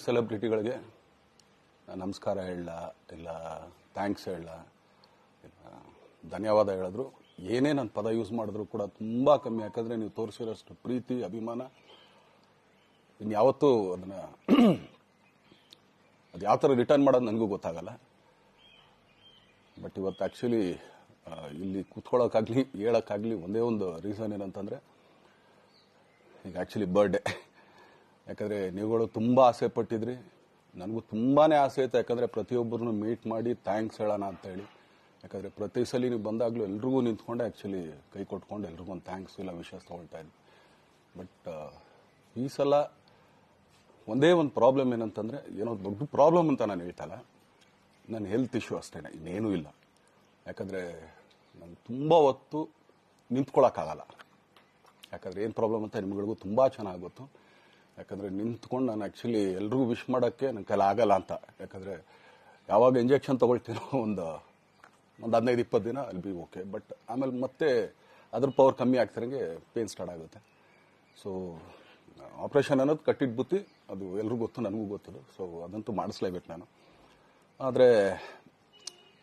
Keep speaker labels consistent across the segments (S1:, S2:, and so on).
S1: ಸೆಲೆಬ್ರಿಟಿಗಳಿಗೆ ನಮಸ್ಕಾರ ಹೇಳಲ್ಲ, ಇಲ್ಲ ಥ್ಯಾಂಕ್ಸ್ ಹೇಳಲ್ಲ, ಇಲ್ಲ ಧನ್ಯವಾದ ಹೇಳಿದ್ರು, ಏನೇ ನಾನು ಪದ ಯೂಸ್ ಮಾಡಿದ್ರು ಕೂಡ ತುಂಬ ಕಮ್ಮಿ. ಯಾಕಂದರೆ ನೀವು ತೋರಿಸಿರೋಷ್ಟು ಪ್ರೀತಿ ಅಭಿಮಾನ ಇನ್ಯಾವತ್ತೂ ಅದನ್ನು ಅದು ಯಾವ ಥರ ರಿಟರ್ನ್ ಮಾಡೋದು ನನಗೂ ಗೊತ್ತಾಗಲ್ಲ. ಬಟ್ ಇವತ್ತು ಆ್ಯಕ್ಚುಲಿ ಇಲ್ಲಿ ಕೂತ್ಕೊಳ್ಳೋಕ್ಕಾಗಲಿ ಹೇಳೋಕ್ಕಾಗಲಿ ಒಂದೇ ಒಂದು ರೀಸನ್ ಏನಂತಂದರೆ, ಈಗ ಆ್ಯಕ್ಚುಲಿ ಬರ್ಡೇ. ಯಾಕಂದರೆ ನೀವುಗಳು ತುಂಬ ಆಸೆ ಪಟ್ಟಿದ್ರಿ, ನನಗೂ ತುಂಬಾ ಆಸೆ ಇತ್ತು. ಯಾಕಂದರೆ ಪ್ರತಿಯೊಬ್ಬರನ್ನು ಮೀಟ್ ಮಾಡಿ ಥ್ಯಾಂಕ್ಸ್ ಹೇಳೋಣ ಅಂತೇಳಿ. ಯಾಕಂದರೆ ಪ್ರತಿ ಸಲ ನೀವು ಬಂದಾಗಲೂ ಎಲ್ರಿಗೂ ನಿಂತ್ಕೊಂಡೆ ಆ್ಯಕ್ಚುಲಿ ಕೈ ಕೊಟ್ಕೊಂಡು ಎಲ್ರಿಗೂ ಒಂದು ಥ್ಯಾಂಕ್ಸ್ ಇಲ್ಲ ವಿಷಯ ತೊಗೊಳ್ತಾ ಇದ್ದೆ. ಬಟ್ ಈ ಸಲ ಒಂದೇ ಒಂದು ಪ್ರಾಬ್ಲಮ್ ಏನಂತಂದರೆ, ಏನೋ ದೊಡ್ಡ ಪ್ರಾಬ್ಲಮ್ ಅಂತ ನಾನು ಹೇಳ್ತಲ್ಲ, ನನ್ನ ಹೆಲ್ತ್ ಇಶ್ಯೂ ಅಷ್ಟೇ, ಇನ್ನೇನೂ ಇಲ್ಲ. ಯಾಕಂದರೆ ನಾನು ತುಂಬ ಹೊತ್ತು ನಿಂತ್ಕೊಳ್ಳೋಕ್ಕಾಗಲ್ಲ. ಯಾಕಂದರೆ ಏನು ಪ್ರಾಬ್ಲಮ್ ಅಂತ ನಿಮ್ಗಳಿಗೂ ತುಂಬ ಚೆನ್ನಾಗಿ ಗೊತ್ತು. ಯಾಕಂದರೆ ನಿಂತ್ಕೊಂಡು ನಾನು ಆ್ಯಕ್ಚುಲಿ ಎಲ್ರಿಗೂ ವಿಶ್ ಮಾಡೋಕ್ಕೆ ನನ್ನ ಕೈಲಿ ಆಗಲ್ಲ ಅಂತ. ಯಾಕಂದರೆ ಯಾವಾಗ ಇಂಜೆಕ್ಷನ್ ತೊಗೊಳ್ತೀನೋ ಒಂದು 15-20 ದಿನ ಅಲ್ಲಿ ಬಿ ಓಕೆ. ಬಟ್ ಆಮೇಲೆ ಮತ್ತೆ ಅದ್ರ ಪವರ್ ಕಮ್ಮಿ ಆಗ್ತಿರಂಗೆ ಪೇನ್ ಸ್ಟಾರ್ಟ್ ಆಗುತ್ತೆ. ಸೊ ಆಪ್ರೇಷನ್ ಅನ್ನೋದು ಕಟ್ಟಿಟ್ಟು ಬುತ್ತಿ, ಅದು ಎಲ್ರಿಗೂ ಗೊತ್ತು, ನನಗೂ ಗೊತ್ತದು. ಸೊ ಅದಂತೂ ಮಾಡಿಸ್ಲೇಬೇಕು ನಾನು. ಆದರೆ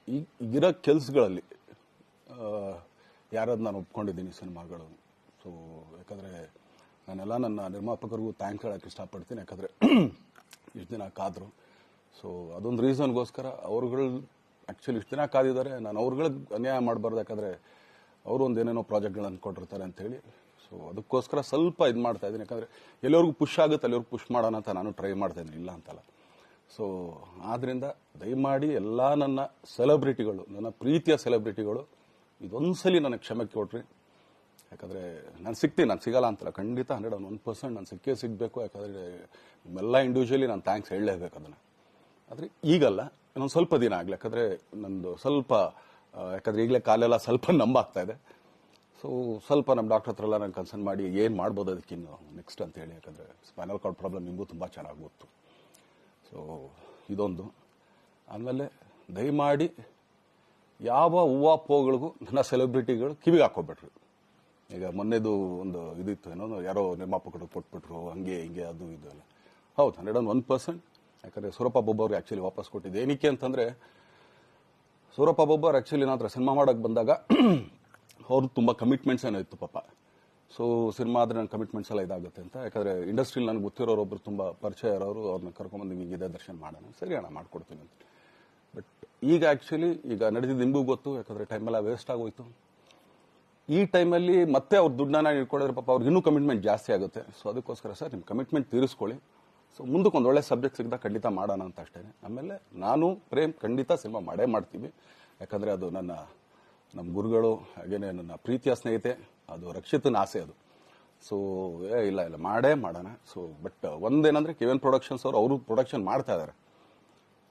S1: ಈಗಿರೋ ಕೆಲಸಗಳಲ್ಲಿ ಯಾರಾದ್ರು ನಾನು ಒಪ್ಕೊಂಡಿದ್ದೀನಿ ಸಿನಿಮಾಗಳು. ಸೊ ಯಾಕಂದರೆ ನಾನೆಲ್ಲ ನನ್ನ ನಿರ್ಮಾಪಕರಿಗೂ ಥ್ಯಾಂಕ್ಸ್ ಹೇಳೋಕ್ಕೆ ಇಷ್ಟಪಡ್ತೀನಿ. ಯಾಕಂದರೆ ಇಷ್ಟು ದಿನ ಕಾದರು. ಸೊ ಅದೊಂದು ರೀಸನ್ಗೋಸ್ಕರ ಅವ್ರುಗಳು ಆ್ಯಕ್ಚುಲಿ ಇಷ್ಟು ದಿನ ಕಾದಿದ್ದಾರೆ, ನಾನು ಅವ್ರುಗಳಿಗೆ ಅನ್ಯಾಯ ಮಾಡಬಾರ್ದು. ಯಾಕಂದರೆ ಅವರು ಒಂದು ಏನೇನೋ ಪ್ರಾಜೆಕ್ಟ್ಗಳು ಅಂದ್ಕೊಂಡಿರ್ತಾರೆ ಅಂಥೇಳಿ. ಸೊ ಅದಕ್ಕೋಸ್ಕರ ಸ್ವಲ್ಪ ಇದು ಮಾಡ್ತಾ ಇದ್ದೀನಿ. ಯಾಕಂದರೆ ಎಲ್ಲರಿಗೂ ಪುಷ್ ಆಗುತ್ತೆ ಅಲ್ಲಿವ್ರಿಗೆ ಪುಷ್ ಮಾಡೋಣ ಅಂತ ನಾನು ಟ್ರೈ ಮಾಡ್ತಾ ಇದ್ದೀನಿ, ಇಲ್ಲ ಅಂತಲ್ಲ. ಸೊ ಆದ್ದರಿಂದ ದಯಮಾಡಿ ಎಲ್ಲ ನನ್ನ ಸೆಲೆಬ್ರಿಟಿಗಳು, ನನ್ನ ಪ್ರೀತಿಯ ಸೆಲೆಬ್ರಿಟಿಗಳು, ಇದೊಂದ್ಸಲಿ ನನಗೆ ಕ್ಷಮೆ ಕೊಡ್ರಿ. ಯಾಕಂದರೆ ನಾನು ಸಿಗ್ತೀನಿ, ನಾನು ಸಿಗಲ್ಲ ಅಂತಲ್ಲ, ಖಂಡಿತ 101% ನಾನು ಸಿಕ್ಕೇ ಸಿಗಬೇಕು. ಯಾಕಂದರೆ ನಿಮ್ಮೆಲ್ಲ ಇಂಡಿವಿಜುವಲಿ ನಾನು ಥ್ಯಾಂಕ್ಸ್ ಹೇಳಲೇಬೇಕು ಅದನ್ನು. ಆದರೆ ಈಗಲ್ಲ, ಇನ್ನೊಂದು ಸ್ವಲ್ಪ ದಿನ ಆಗಲಿ. ಯಾಕಂದರೆ ನಂದು ಸ್ವಲ್ಪ ಯಾಕಂದರೆ ಈಗಲೇ ಕಾಲೆಲ್ಲ ಸ್ವಲ್ಪ ನಂಬಾಗ್ತಾ ಇದೆ. ಸೊ ಸ್ವಲ್ಪ ನಮ್ಮ ಡಾಕ್ಟರ್ ಹತ್ರ ಎಲ್ಲ ನಾನು ಕನ್ಸರ್ನ್ ಮಾಡಿ ಏನು ಮಾಡ್ಬೋದು ಅದಕ್ಕಿನ್ನು ನೆಕ್ಸ್ಟ್ ಅಂತೇಳಿ. ಯಾಕಂದರೆ ಸ್ಪೈನಲ್ ಕಾರ್ಡ್ ಪ್ರಾಬ್ಲಮ್ ನಿಮಗೂ ತುಂಬ ಚೆನ್ನಾಗಿ ಗೊತ್ತು. ಸೊ ಇದೊಂದು. ಆಮೇಲೆ ದಯಮಾಡಿ ಯಾವ ಹೂವಾಪೋಗಳಿಗೂ ನನ್ನ ಸೆಲೆಬ್ರಿಟಿಗಳು ಕಿವಿಗೆ ಹಾಕೋಬೇಡ್ರಿ. ಈಗ ಮೊನ್ನೆದು ಒಂದು ಇದಿತ್ತು, ಏನೋ ಯಾರೋ ನಿರ್ಮಾಪಕರು ಕೊಟ್ಬಿಟ್ರು, ಹಂಗೆ ಹಿಂಗೆ ಅದು ಇದು ಎಲ್ಲ. ಹೌದು, 101%. ಯಾಕಂದರೆ ಸೂರಪ್ಪ ಬೊಬ್ಬ ಅವ್ರಿಗೆ ಆ್ಯಕ್ಚುಲಿ ವಾಪಸ್ ಕೊಟ್ಟಿದ್ದೆ. ಏನಕ್ಕೆ ಅಂತಂದರೆ, ಸೂರಪ್ಪ ಬೊಬ್ಬ ಅವ್ರು ಆ್ಯಕ್ಚುಲಿ ನಾನು ಹತ್ರ ಸಿನಿಮಾ ಮಾಡೋಕ್ಕೆ ಬಂದಾಗ ಅವ್ರದ್ದು ತುಂಬ ಕಮಿಟ್ಮೆಂಟ್ಸ್ ಏನೋ ಇತ್ತು ಪಾಪ. ಸೊ ಸಿನಿಮಾ ಆದರೆ ನನ್ನ ಕಮಿಟ್ಮೆಂಟ್ಸ್ ಎಲ್ಲ ಇದಾಗುತ್ತೆ ಅಂತ. ಯಾಕಂದರೆ ಇಂಡಸ್ಟ್ರಿಲಿ ನನಗೆ ಗೊತ್ತಿರೋರೊಬ್ಬರು ತುಂಬ ಪರಿಚಯ ಇರೋರು, ಅವ್ರನ್ನ ಕರ್ಕೊಂಬಂದು ಹಿಂಗಿದೆ ದರ್ಶನ ಮಾಡೋಣ, ಸರಿ ಅಣ್ಣ ಮಾಡ್ಕೊಡ್ತೀನಿ ಅಂತ. ಬಟ್ ಈಗ ಆ್ಯಕ್ಚುಲಿ ಈಗ ನಡೆದಿದ್ದು ನಿಮಗೂ ಗೊತ್ತು. ಯಾಕಂದರೆ ಟೈಮೆಲ್ಲ ವೇಸ್ಟ್ ಆಗೋಯ್ತು. ಈ ಟೈಮಲ್ಲಿ ಮತ್ತೆ ಅವ್ರ ದುಡ್ಡನ್ನ ಇಟ್ಕೊಂಡಿದ್ರೆ ಪಾಪ ಅವ್ರಿಗೆ ಇನ್ನೂ ಕಮಿಟ್ಮೆಂಟ್ ಜಾಸ್ತಿ ಆಗುತ್ತೆ. ಸೊ ಅದಕ್ಕೋಸ್ಕರ ಸರ್ ನಿಮ್ಮ ಕಮಿಟ್ಮೆಂಟ್ ತೀರಿಸ್ಕೊಳ್ಳಿ. ಸೊ ಮುಂದಕ್ಕೆ ಒಂದು ಒಳ್ಳೆ ಸಬ್ಜೆಕ್ಟ್ ಸಿಗ್ದಾಗ ಖಂಡಿತ ಮಾಡೋಣ ಅಂತ ಅಷ್ಟೇ. ಆಮೇಲೆ ನಾನು ಪ್ರೇಮ್ ಖಂಡಿತ ಸಿನಿಮಾ ಮಾಡೇ ಮಾಡ್ತೀವಿ. ಯಾಕಂದರೆ ಅದು ನಮ್ಮ ಗುರುಗಳು, ಹಾಗೇನೆ ನನ್ನ ಪ್ರೀತಿಯ ಸ್ನೇಹಿತೆ, ಅದು ರಕ್ಷಿತನ ಆಸೆ ಅದು. ಸೊ ಇಲ್ಲ ಮಾಡೇ ಮಾಡೋಣ. ಸೊ ಬಟ್ ಒಂದೇನಂದರೆ KVN ಪ್ರೊಡಕ್ಷನ್ಸ್ ಅವರು ಪ್ರೊಡಕ್ಷನ್ ಮಾಡ್ತಾ ಇದ್ದಾರೆ.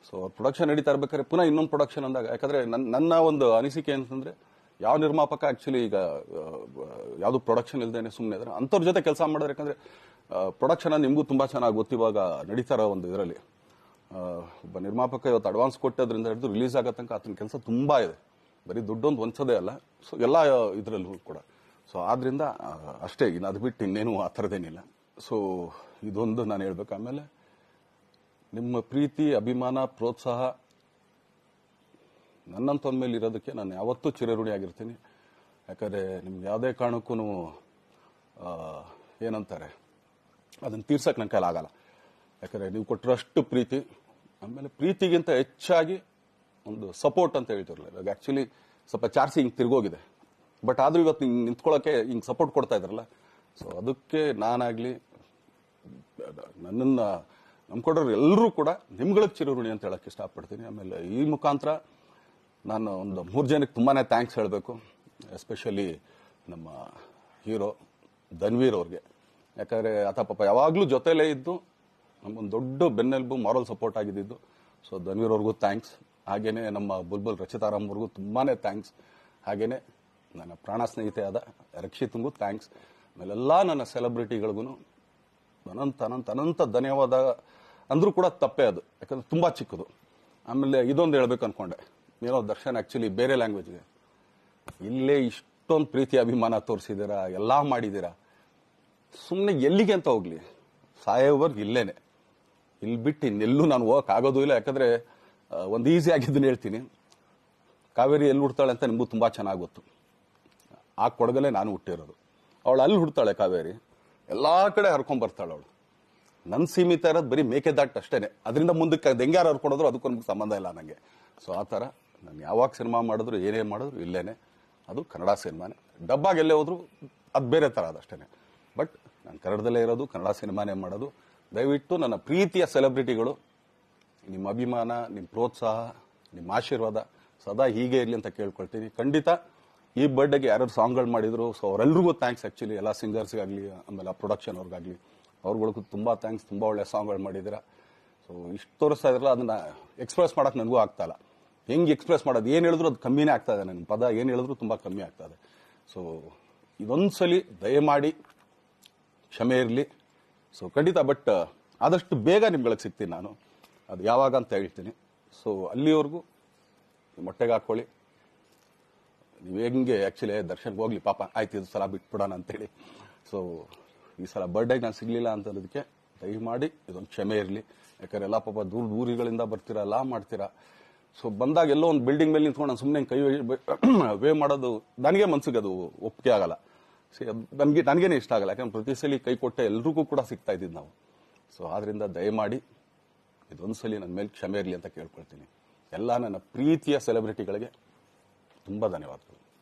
S1: ಸೊ ಅವ್ರ ಪ್ರೊಡಕ್ಷನ್ ನಡೀತಾ ಇರ್ಬೇಕಾದ್ರೆ ಪುನಃ ಇನ್ನೊಂದು ಪ್ರೊಡಕ್ಷನ್ ಅಂದಾಗ, ಯಾಕಂದರೆ ನನ್ನ ಒಂದು ಅನಿಸಿಕೆ ಅಂತಂದರೆ, ಯಾವ ನಿರ್ಮಾಪಕ ಆ್ಯಕ್ಚುಲಿ ಈಗ ಯಾವುದು ಪ್ರೊಡಕ್ಷನ್ ಇಲ್ಲದೇನೆ ಸುಮ್ಮನೆ ಇದ್ದಾರೆ ಅಂಥವ್ರ ಜೊತೆ ಕೆಲಸ ಮಾಡೋದು. ಯಾಕಂದರೆ ಪ್ರೊಡಕ್ಷನ್ ನಿಮಗೂ ತುಂಬ ಚೆನ್ನಾಗಿ ಗೊತ್ತು. ಇವಾಗ ನಡೀತಾ ಇರೋ ಒಂದು ಇದರಲ್ಲಿ ಒಬ್ಬ ನಿರ್ಮಾಪಕ ಇವತ್ತು ಅಡ್ವಾನ್ಸ್ ಕೊಟ್ಟೋದ್ರಿಂದ ಹಿಡಿದು ರಿಲೀಸ್ ಆಗೋ ತನಕ ಆತನ ಕೆಲಸ ತುಂಬ ಇದೆ. ಬರೀ ದುಡ್ಡೊಂದು ಹೊಂಚೋದೇ ಅಲ್ಲ, ಸೊ ಎಲ್ಲ ಇದರಲ್ಲೂ ಕೂಡ. ಸೊ ಆದ್ದರಿಂದ ಅಷ್ಟೇ, ಇನ್ನು ಅದು ಬಿಟ್ಟು ಇನ್ನೇನು ಆ ಥರದ್ದೇನಿಲ್ಲ. ಸೊ ಇದೊಂದು ನಾನು ಹೇಳ್ಬೇಕು. ಆಮೇಲೆ ನಿಮ್ಮ ಪ್ರೀತಿ, ಅಭಿಮಾನ, ಪ್ರೋತ್ಸಾಹ ನನ್ನಂತಂದ ಮೇಲೆ ಇರೋದಕ್ಕೆ ನಾನು ಯಾವತ್ತೂ ಚಿರಋಣಿಯಾಗಿರ್ತೀನಿ. ಯಾಕಂದರೆ ನಿಮ್ಗೆ ಯಾವುದೇ ಕಾರಣಕ್ಕೂ ಏನಂತಾರೆ ಅದನ್ನು ತೀರ್ಸಕ್ಕೆ ನನ್ನ ಕೈಲಾಗಲ್ಲ. ಯಾಕಂದರೆ ನೀವು ಕೊಟ್ಟಿರೋಷ್ಟು ಪ್ರೀತಿ, ಆಮೇಲೆ ಪ್ರೀತಿಗಿಂತ ಹೆಚ್ಚಾಗಿ ಒಂದು ಸಪೋರ್ಟ್ ಅಂತ ಹೇಳ್ತಿರಲ್ಲ. ಇವಾಗ ಆ್ಯಕ್ಚುಲಿ ಸ್ವಲ್ಪ ಚಾರ್ಜಿ ಹಿಂಗೆ ತಿರ್ಗೋಗಿದೆ. ಬಟ್ ಆದರೂ ಇವತ್ತು ಹಿಂಗೆ ನಿಂತ್ಕೊಳ್ಳೋಕ್ಕೆ ಹಿಂಗೆ ಸಪೋರ್ಟ್ ಕೊಡ್ತಾ ಇದ್ದಾರಲ್ಲ. ಸೊ ಅದಕ್ಕೆ ನಾನಾಗಲಿ ನನ್ನನ್ನು ನಂಬ್ಕೊಡೋರು ಎಲ್ಲರೂ ಕೂಡ ನಿಮ್ಗಳಿಗೆ ಚಿರಋಣಿ ಅಂತ ಹೇಳೋಕ್ಕೆ ಇಷ್ಟಪಡ್ತೀನಿ. ಆಮೇಲೆ ಈ ಮುಖಾಂತರ ನಾನು ಒಂದು 3 ಜನಕ್ಕೆ ತುಂಬಾ ಥ್ಯಾಂಕ್ಸ್ ಹೇಳಬೇಕು. ಎಸ್ಪೆಷಲಿ ನಮ್ಮ ಹೀರೋ ಧನ್ವೀರ್ ಅವ್ರಿಗೆ. ಯಾಕಂದರೆ ಆತ ಪಾಪ ಯಾವಾಗಲೂ ಜೊತೆಲೇ ಇದ್ದು ನಮಗೊಂದು ದೊಡ್ಡ ಬೆನ್ನೆಲುಬು, ಮಾರಲ್ ಸಪೋರ್ಟ್ ಆಗಿದ್ದು. ಸೊ ಧನ್ವೀರ್ ಅವ್ರಿಗೂ ಥ್ಯಾಂಕ್ಸ್. ಹಾಗೇನೆ ನಮ್ಮ ಬುಲ್ಬುಲ್ ರಚಿತಾರಾಮ್ ಅವ್ರಿಗೂ ತುಂಬಾ ಥ್ಯಾಂಕ್ಸ್. ಹಾಗೇನೆ ನನ್ನ ಪ್ರಾಣ ಸ್ನೇಹಿತೆ ಆದ ರಕ್ಷಿತ್ಗೂ ಥ್ಯಾಂಕ್ಸ್. ಆಮೇಲೆಲ್ಲ ನನ್ನ ಸೆಲೆಬ್ರಿಟಿಗಳಿಗೂ ಅನಂತ ಧನ್ಯವಾದ ಅಂದರೂ ಕೂಡ ತಪ್ಪೇ ಅದು. ಯಾಕಂದರೆ ತುಂಬ ಚಿಕ್ಕದು. ಆಮೇಲೆ ಇದೊಂದು ಹೇಳ್ಬೇಕು ಅಂದ್ಕೊಂಡೆ, ಏನೋ ದರ್ಶನ್ ಆ್ಯಕ್ಚುಲಿ ಬೇರೆ ಲ್ಯಾಂಗ್ವೇಜ್ಗೆ ಇಲ್ಲೇ ಇಷ್ಟೊಂದು ಪ್ರೀತಿ ಅಭಿಮಾನ ತೋರಿಸಿದ್ದೀರಾ, ಎಲ್ಲ ಮಾಡಿದ್ದೀರಾ, ಸುಮ್ಮನೆ ಎಲ್ಲಿಗೆ ಅಂತ ಹೋಗ್ಲಿ, ಸಾಯೋವರ್ಗೆ ಇಲ್ಲೇನೆ ಇಲ್ಲಿ ಬಿಟ್ಟು ಇನ್ನೆಲ್ಲೂ ನಾನು ಹೋಗಕ್ ಆಗೋದು ಇಲ್ಲ. ಯಾಕಂದ್ರೆ ಒಂದು ಈಸಿ ಆಗಿದ್ದನ್ನು ಹೇಳ್ತೀನಿ. ಕಾವೇರಿ ಎಲ್ಲಿ ಹುಡ್ತಾಳೆ ಅಂತ ನಿಮಗೂ ತುಂಬಾ ಚೆನ್ನಾಗಿ ಗೊತ್ತು. ಆ ಕೊಡಗಲ್ಲೇ ನಾನು ಹುಟ್ಟಿರೋದು. ಅವಳು ಅಲ್ಲಿ ಹುಡ್ತಾಳೆ ಕಾವೇರಿ, ಎಲ್ಲಾ ಕಡೆ ಹರ್ಕೊಂಡ್ ಬರ್ತಾಳೆ ಅವಳು. ನನ್ನ ಸೀಮಿತ ಇರೋದು ಬರೀ ಮೇಕೆದಾಟ್ ಅಷ್ಟೇನೆ. ಅದರಿಂದ ಮುಂದಕ್ಕೆ ಹೆಂಗ್ಯಾರು ಹರ್ಕೊಡೋದ್ರು ಅದಕ್ಕೂ ನಮ್ಗೆ ಸಂಬಂಧ ಇಲ್ಲ ನನಗೆ. ಸೊ ಆ ಥರ ನಾನು ಯಾವಾಗ ಸಿನಿಮಾ ಮಾಡಿದ್ರು ಏನೇ ಮಾಡಿದ್ರು ಇಲ್ಲೇನೆ, ಅದು ಕನ್ನಡ ಸಿನಿಮಾನೇ. ಡಬ್ಬಾಗಿ ಎಲ್ಲೇ ಹೋದ್ರು ಅದು ಬೇರೆ ಥರ ಅದಷ್ಟೇನೆ. ಬಟ್ ನಾನು ಕನ್ನಡದಲ್ಲೇ ಇರೋದು, ಕನ್ನಡ ಸಿನಿಮಾನೇ ಮಾಡೋದು. ದಯವಿಟ್ಟು ನನ್ನ ಪ್ರೀತಿಯ ಸೆಲೆಬ್ರಿಟಿಗಳು, ನಿಮ್ಮ ಅಭಿಮಾನ, ನಿಮ್ಮ ಪ್ರೋತ್ಸಾಹ, ನಿಮ್ಮ ಆಶೀರ್ವಾದ ಸದಾ ಹೀಗೆ ಇರಲಿ ಅಂತ ಕೇಳ್ಕೊಳ್ತೀನಿ. ಖಂಡಿತ ಈ ಬರ್ಡೇಗೆ ಯಾರು ಸಾಂಗ್ಗಳು ಮಾಡಿದ್ರು, ಸೊ ಅವರೆಲ್ರಿಗೂ ಥ್ಯಾಂಕ್ಸ್. ಆ್ಯಕ್ಚುಲಿ ಎಲ್ಲ ಸಿಂಗರ್ಸ್ಗಾಗಲಿ, ಆಮೇಲೆ ಪ್ರೊಡಕ್ಷನ್ ಅವ್ರಿಗಾಗಲಿ, ಅವ್ರುಗಳಿಗೂ ತುಂಬ ಥ್ಯಾಂಕ್ಸ್. ತುಂಬ ಒಳ್ಳೆ ಸಾಂಗ್ಗಳು ಮಾಡಿದ್ದೀರಾ. ಸೊ ಇಷ್ಟು ತೋರಿಸ್ತಾ ಇದ್ರಲ್ಲ, ಅದನ್ನ ಎಕ್ಸ್ಪ್ರೆಸ್ ಮಾಡೋಕೆ ನನಗೂ ಆಗ್ತಾ ಇಲ್ಲ. ಹೆಂಗೆ ಎಕ್ಸ್ಪ್ರೆಸ್ ಮಾಡೋದು, ಏನು ಹೇಳಿದ್ರು ಅದು ಕಮ್ಮಿನೇ ಆಗ್ತಾ ಇದೆ. ನನ್ನ ಪದ ಏನು ಹೇಳಿದ್ರು ತುಂಬ ಕಮ್ಮಿ ಆಗ್ತಾ ಇದೆ. ಸೊ ಇದೊಂದ್ಸಲಿ ದಯಮಾಡಿ ಕ್ಷಮೆ ಇರಲಿ. ಸೊ ಖಂಡಿತ, ಬಟ್ ಆದಷ್ಟು ಬೇಗ ನಿಮ್ಗಳಿಗೆ ಸಿಗ್ತೀನಿ ನಾನು. ಅದು ಯಾವಾಗ ಅಂತ ಹೇಳ್ತೀನಿ. ಸೊ ಅಲ್ಲಿವರೆಗೂ ಮೊಟ್ಟೆಗೆ ಹಾಕೊಳ್ಳಿ. ನೀವು ಹೆಂಗೆ ಆ್ಯಕ್ಚುಲಿ ದರ್ಶನ್ಗೆ ಹೋಗ್ಲಿ ಪಾಪ, ಆಯ್ತು ಇದು ಸಲ ಬಿಟ್ಬಿಡೋಣ ಅಂತೇಳಿ. ಸೊ ಈ ಸಲ ಬರ್ಡೇಗೆ ನಾನು ಸಿಗಲಿಲ್ಲ ಅಂತಂದಕ್ಕೆ ದಯಮಾಡಿ ಇದೊಂದು ಕ್ಷಮೆ ಇರಲಿ. ಯಾಕಂದ್ರೆ ಎಲ್ಲ ಪಾಪ ದೂರಗಳಿಂದ ಬರ್ತೀರಾ, ಎಲ್ಲ ಮಾಡ್ತೀರಾ. ಸೊ ಬಂದಾಗ ಎಲ್ಲೋ ಒಂದು ಬಿಲ್ಡಿಂಗ್ ಮೇಲೆ ನಿಂತ್ಕೊಂಡು ನಾನು ಸುಮ್ಮನೆ ಕೈ ವೇ ಮಾಡೋದು ನನಗೆ ಮನ್ಸಿಗೆ ಅದು ಒಪ್ಪಿಗೆ ಆಗಲ್ಲ. ನನಗೇನೆ ಇಷ್ಟ ಆಗಲ್ಲ. ಯಾಕಂದ್ರೆ ಪ್ರತಿ ಸಲ ಕೈ ಕೊಟ್ಟೆ ಎಲ್ರಿಗೂ ಕೂಡ ಸಿಗ್ತಾ ಇದ್ದಿದ್ದು ನಾವು. ಸೊ ಆದ್ರಿಂದ ದಯಮಾಡಿ ಇದೊಂದ್ಸಲಿ ನನ್ನ ಮೇಲೆ ಕ್ಷಮೆ ಇರಲಿ ಅಂತ ಕೇಳ್ಕೊಳ್ತೀನಿ. ಎಲ್ಲ ನನ್ನ ಪ್ರೀತಿಯ ಸೆಲೆಬ್ರಿಟಿಗಳಿಗೆ ತುಂಬ ಧನ್ಯವಾದಗಳು.